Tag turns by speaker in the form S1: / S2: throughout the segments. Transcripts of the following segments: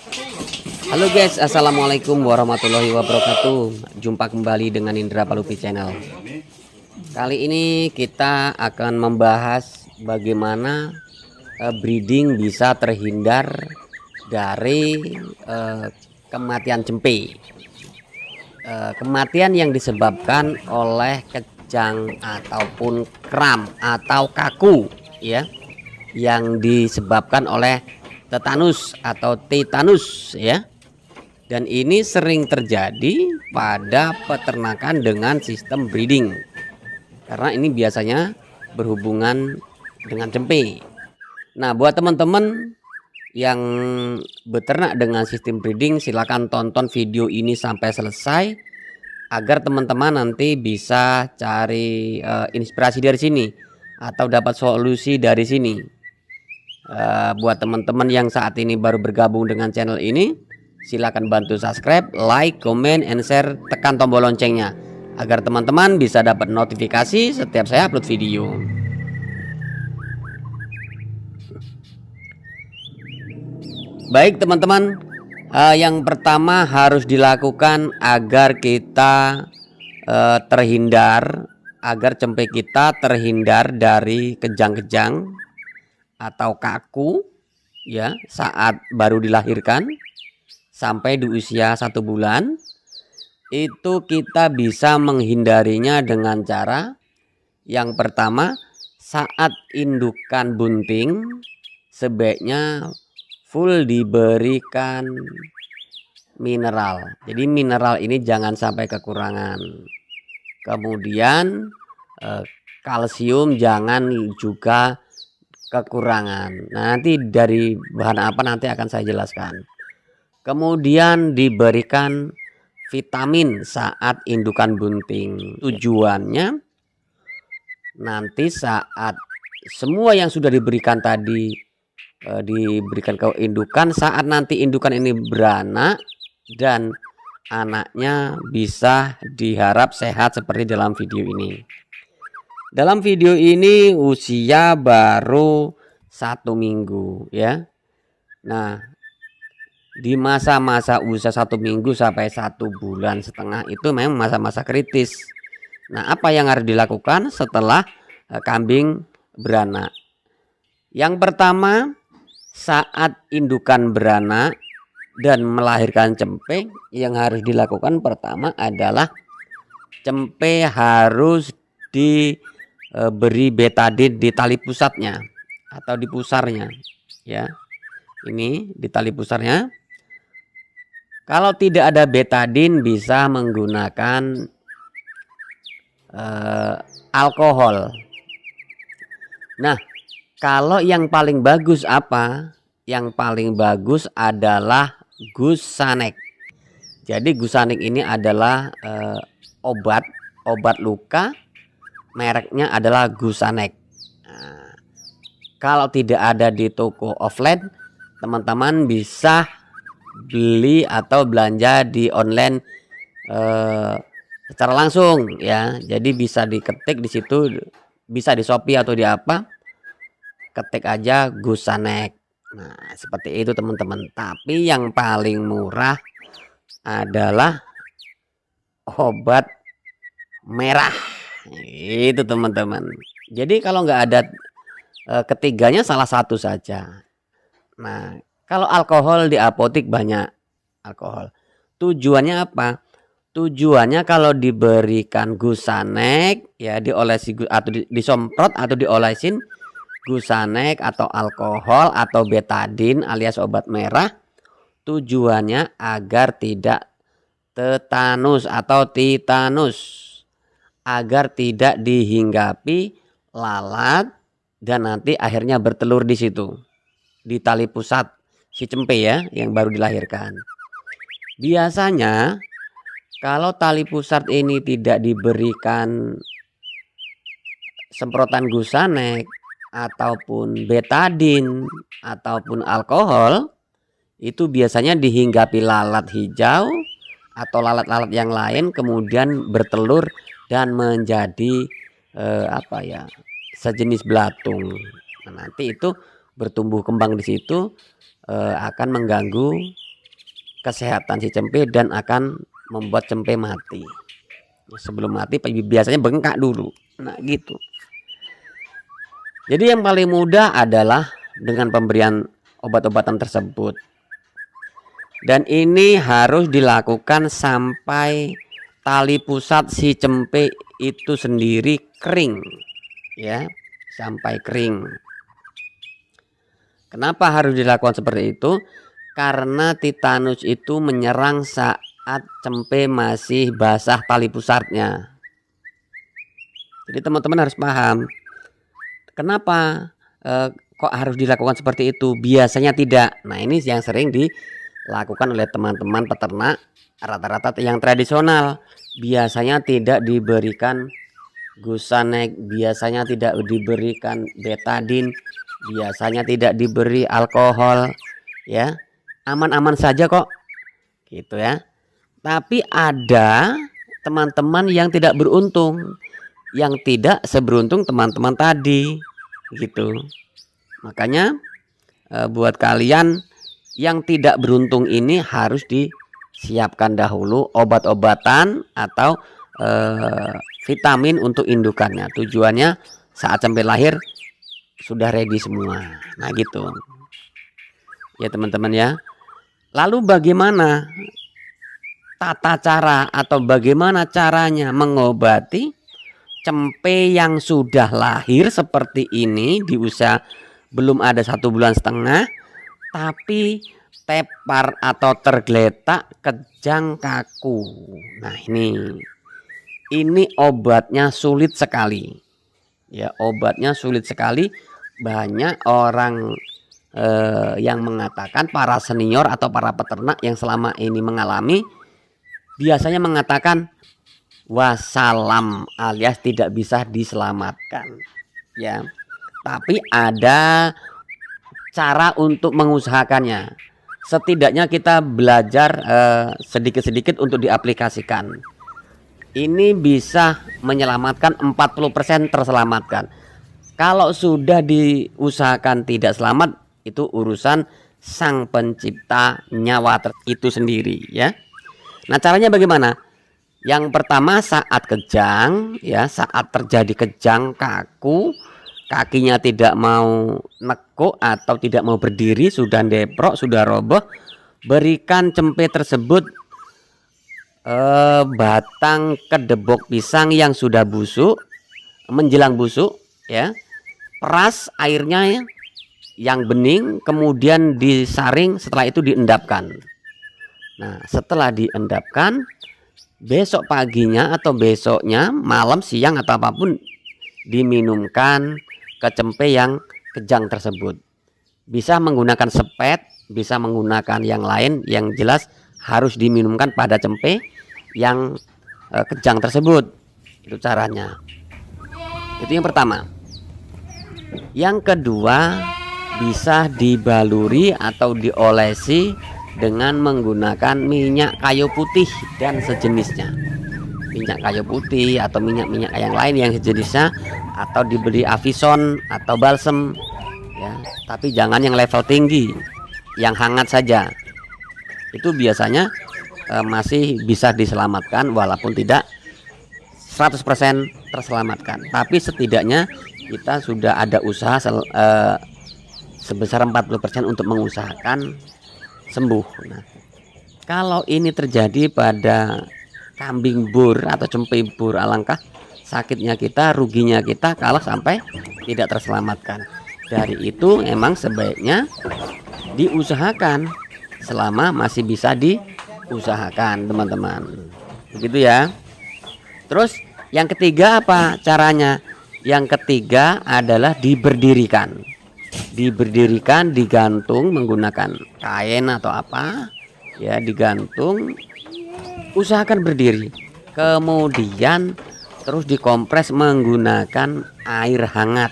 S1: Halo guys, assalamualaikum warahmatullahi wabarakatuh. Jumpa kembali dengan Indra Palupi Channel. Kali ini kita akan membahas bagaimana breeding bisa terhindar dari kematian cempe. Kematian yang disebabkan oleh kejang ataupun kram atau kaku, ya, yang disebabkan oleh tetanus atau tetanus, ya. Dan ini sering terjadi pada peternakan dengan sistem breeding, karena ini biasanya berhubungan dengan cempe. Nah, buat teman-teman yang beternak dengan sistem breeding, silakan tonton video ini sampai selesai agar teman-teman nanti bisa cari inspirasi dari sini atau dapat solusi dari sini. Buat teman-teman yang saat ini baru bergabung dengan channel ini, silakan bantu subscribe, like, comment, and share, tekan tombol loncengnya agar teman-teman bisa dapat notifikasi setiap saya upload video. Baik teman-teman, yang pertama harus dilakukan agar kita agar cempe kita terhindar dari kejang-kejang atau kaku, ya, saat baru dilahirkan sampai di usia 1 bulan. Itu kita bisa menghindarinya dengan cara yang pertama, saat indukan bunting sebaiknya full diberikan mineral. Jadi mineral ini jangan sampai kekurangan. Kemudian kalsium jangan juga kekurangan. Nah, nanti dari bahan apa nanti akan saya jelaskan. Kemudian diberikan vitamin saat indukan bunting. Tujuannya nanti saat semua yang sudah diberikan tadi diberikan ke indukan, saat nanti indukan ini beranak dan anaknya bisa diharap sehat seperti dalam video ini. Dalam video ini usia baru 1 minggu, ya. Nah, di masa-masa usia 1 minggu sampai 1,5 bulan itu memang masa-masa kritis. Nah, apa yang harus dilakukan setelah kambing beranak? Yang pertama, saat indukan beranak dan melahirkan cempe, yang harus dilakukan pertama adalah cempe harus diberi betadin di tali pusatnya atau di pusarnya, ya. Ini di tali pusarnya. Kalau tidak ada betadin bisa menggunakan alkohol. Nah, kalau yang paling bagus apa? Yang paling bagus adalah Gusanek. Jadi Gusanek ini adalah obat luka, mereknya adalah Gusanek. Nah, kalau tidak ada di toko offline, teman-teman bisa beli atau belanja di online secara langsung, ya. Jadi bisa diketik di situ, bisa di Shopee atau di apa, ketik aja Gusanek. Nah, seperti itu teman-teman. Tapi yang paling murah adalah obat merah. Itu teman-teman. Jadi kalau nggak ada ketiganya, salah satu saja. Nah, kalau alkohol di apotik banyak alkohol. Tujuannya apa? Tujuannya kalau diberikan Gusanek, ya, diolesi atau disemprot atau diolesin Gusanek atau alkohol atau betadin alias obat merah, tujuannya agar tidak tetanus atau titanus, agar tidak dihinggapi lalat dan nanti akhirnya bertelur di situ, di tali pusat si cempe, ya, yang baru dilahirkan. Biasanya kalau tali pusat ini tidak diberikan semprotan Gusanek ataupun betadin ataupun alkohol, itu biasanya dihinggapi lalat hijau atau lalat-lalat yang lain, kemudian bertelur dan menjadi sejenis belatung. Nah, nanti itu bertumbuh kembang di situ, akan mengganggu kesehatan si cempe dan akan membuat cempe mati. Sebelum mati biasanya bengkak dulu. Nah gitu. Jadi yang paling mudah adalah dengan pemberian obat-obatan tersebut. Dan ini harus dilakukan sampai tali pusat si cempe itu sendiri kering, ya, sampai kering. Kenapa harus dilakukan seperti itu? Karena tetanus itu menyerang saat cempe masih basah tali pusatnya. Jadi teman-teman harus paham kenapa kok harus dilakukan seperti itu, biasanya tidak. Nah ini yang sering dilakukan oleh teman-teman peternak rata-rata yang tradisional. Biasanya tidak diberikan Gusanek, biasanya tidak diberikan betadin, biasanya tidak diberi alkohol, ya, aman-aman saja kok, gitu ya. Tapi ada teman-teman yang tidak beruntung, yang tidak seberuntung teman-teman tadi, gitu. Makanya buat kalian yang tidak beruntung ini harus disiapkan dahulu obat-obatan atau vitamin untuk indukannya. Tujuannya saat sampai lahir sudah ready semua. Nah gitu ya teman-teman ya. Lalu bagaimana tata cara atau bagaimana caranya mengobati cempe yang sudah lahir seperti ini di usia belum ada 1,5 bulan tapi tepar atau tergeletak, kejang, kaku. Nah ini obatnya sulit sekali, ya, obatnya sulit sekali. Banyak orang yang mengatakan, para senior atau para peternak yang selama ini mengalami, biasanya mengatakan wassalam alias tidak bisa diselamatkan, ya. Tapi ada cara untuk mengusahakannya. Setidaknya kita belajar sedikit-sedikit untuk diaplikasikan. Ini bisa menyelamatkan 40% terselamatkan. Kalau sudah diusahakan tidak selamat, itu urusan sang pencipta nyawa itu sendiri, ya. Nah caranya bagaimana? Yang pertama, saat kejang, ya, saat terjadi kejang, kaku, kakinya tidak mau nekuk atau tidak mau berdiri, sudah deprok, sudah roboh, berikan cempe tersebut batang kedebok pisang yang sudah busuk, menjelang busuk, ya. Peras airnya ya, yang bening, kemudian disaring, setelah itu diendapkan. Nah setelah diendapkan, besok paginya atau besoknya malam, siang atau apapun, diminumkan ke cempe yang kejang tersebut. Bisa menggunakan sepet, bisa menggunakan yang lain, yang jelas harus diminumkan pada cempe yang kejang tersebut. Itu caranya. Itu yang pertama. Yang kedua, bisa dibaluri atau diolesi dengan menggunakan minyak kayu putih dan sejenisnya. Minyak kayu putih atau minyak-minyak yang lain yang sejenisnya, atau dibeli Avison atau balsem, ya. Tapi jangan yang level tinggi, yang hangat saja. Itu biasanya masih bisa diselamatkan walaupun tidak 100% terselamatkan. Tapi setidaknya kita sudah ada usaha sebesar 40% untuk mengusahakan sembuh. Nah, kalau ini terjadi pada kambing bur atau cempe bur, alangkah sakitnya kita, ruginya kita kalau sampai tidak terselamatkan. Dari itu emang sebaiknya diusahakan selama masih bisa diusahakan, teman-teman. Begitu ya. Terus yang ketiga apa caranya? Yang ketiga adalah diberdirikan. Diberdirikan, digantung menggunakan kain atau apa, ya, digantung. Usahakan berdiri. Kemudian terus dikompres menggunakan air hangat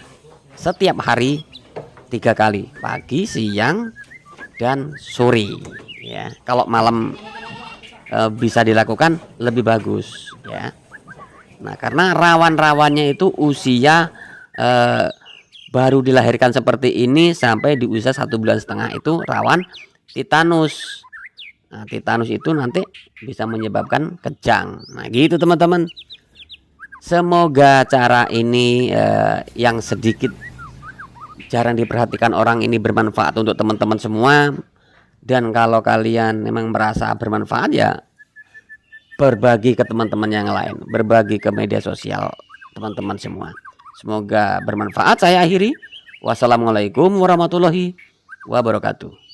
S1: setiap hari 3 kali, pagi, siang, dan sore, ya. Kalau malam bisa dilakukan lebih bagus, ya. Nah karena rawan-rawannya itu usia baru dilahirkan seperti ini sampai di usia 1,5 bulan itu rawan tetanus. Nah, tetanus itu nanti bisa menyebabkan kejang. Nah, gitu teman-teman. Semoga cara ini yang sedikit jarang diperhatikan orang ini bermanfaat untuk teman-teman semua. Dan kalau kalian memang merasa bermanfaat, ya berbagi ke teman-teman yang lain, berbagi ke media sosial teman-teman semua. Semoga bermanfaat. Saya akhiri. Wassalamualaikum warahmatullahi wabarakatuh.